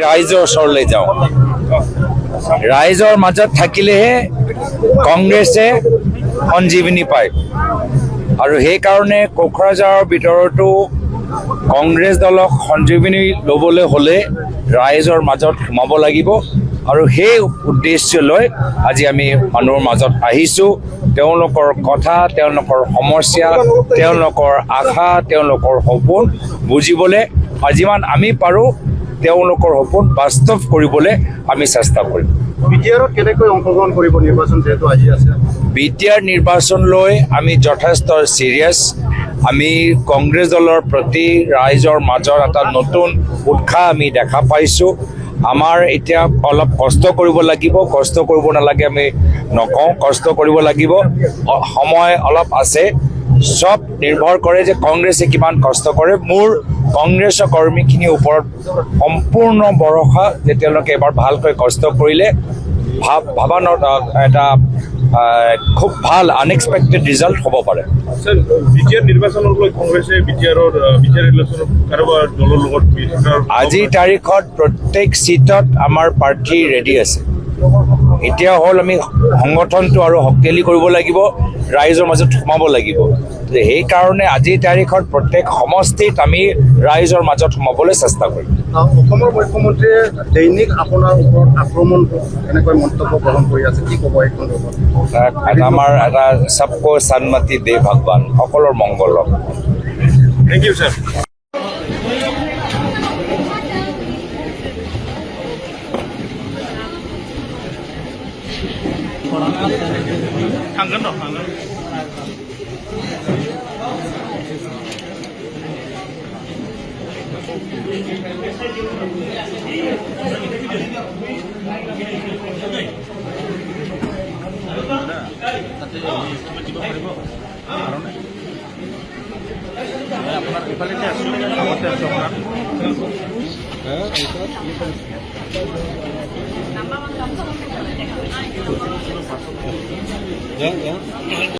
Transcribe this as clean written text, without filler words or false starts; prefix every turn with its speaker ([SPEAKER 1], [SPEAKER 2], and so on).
[SPEAKER 1] ৰাইজৰ ওচৰলৈ যাওঁ। ৰাইজৰ মাজত থাকিলেহে কংগ্ৰেছে সঞ্জীৱনী পায়, আৰু সেইকাৰণে কোকৰাঝাৰৰ ভিতৰতো কংগ্ৰেছ দলক সঞ্জীৱনী ল'বলৈ হ'লে ৰাইজৰ মাজত সোমাব লাগিব, আৰু সেই উদ্দেশ্য লৈ আজি আমি মানুহৰ মাজত আহিছোঁ। তেওঁলোকৰ কথা, তেওঁলোকৰ সমস্যা, তেওঁলোকৰ আশা, তেওঁলোকৰ সপোন বুজিবলৈ যিমান আমি পাৰোঁ তেওঁলোকৰ সপোন বাস্তৱ কৰিবলৈ আমি চেষ্টা কৰিম।
[SPEAKER 2] বিটিআৰত কেনেকৈ অংশগ্ৰহণ কৰিব নিৰ্বাচন যিহেতু আহি আছে?
[SPEAKER 1] বিটিআৰ নিৰ্বাচন লৈ আমি যথেষ্ট চিৰিয়াছ। আমি কংগ্ৰেছ দলৰ প্ৰতি ৰাইজৰ মাজত এটা নতুন উৎসাহ আমি দেখা পাইছোঁ। আমাৰ এতিয়া অলপ কষ্ট কৰিব লাগিব, কষ্ট কৰিব নালাগে আমি নকওঁ, কষ্ট কৰিব লাগিব, সময় অলপ আছে। চব নিৰ্ভৰ কৰে যে কংগ্ৰেছে কিমান কষ্ট কৰে। মোৰ কংগ্ৰেছৰ কৰ্মীখিনিৰ ওপৰত সম্পূৰ্ণ ভৰসা যে তেওঁলোকে এবাৰ ভালকৈ কষ্ট কৰিলে ভাবানত এটা খুব ভাল আনএক্সপেক্টেড ৰিজাল্ট হ'ব পাৰে।
[SPEAKER 2] বিটিআৰ নিৰ্বাচনক লৈ কংগ্ৰেছে বিটিআৰ ইলেকশ্যনত কাৰোবাৰ দলৰ লগত
[SPEAKER 1] আজিৰ তাৰিখত প্ৰত্যেক চিটত আমাৰ প্ৰাৰ্থী ৰেডি আছে। এতিয়া হ'ল আমি সংগঠনটো আৰু শক্তিশালী কৰিব লাগিব, ৰাইজৰ মাজত সোমাব লাগিব। সেইকাৰণে আজিৰ তাৰিখত প্ৰত্যেক সমষ্টিত আমি ৰাইজৰ মাজত সোমাবলৈ চেষ্টা কৰিম।
[SPEAKER 2] অসমৰ মুখ্যমন্ত্ৰীয়ে দৈনিক আপোনাৰ ওপৰত আক্ৰমণ এনেকৈ মন্তব্য গ্ৰহণ কৰি আছে, কি ক'ব এই সন্দৰ্ভত?
[SPEAKER 1] আমাৰ এটা সবকো সন্মতি দে ভগৱান, সকলৰ মংগল হওক।
[SPEAKER 2] Thank you sir.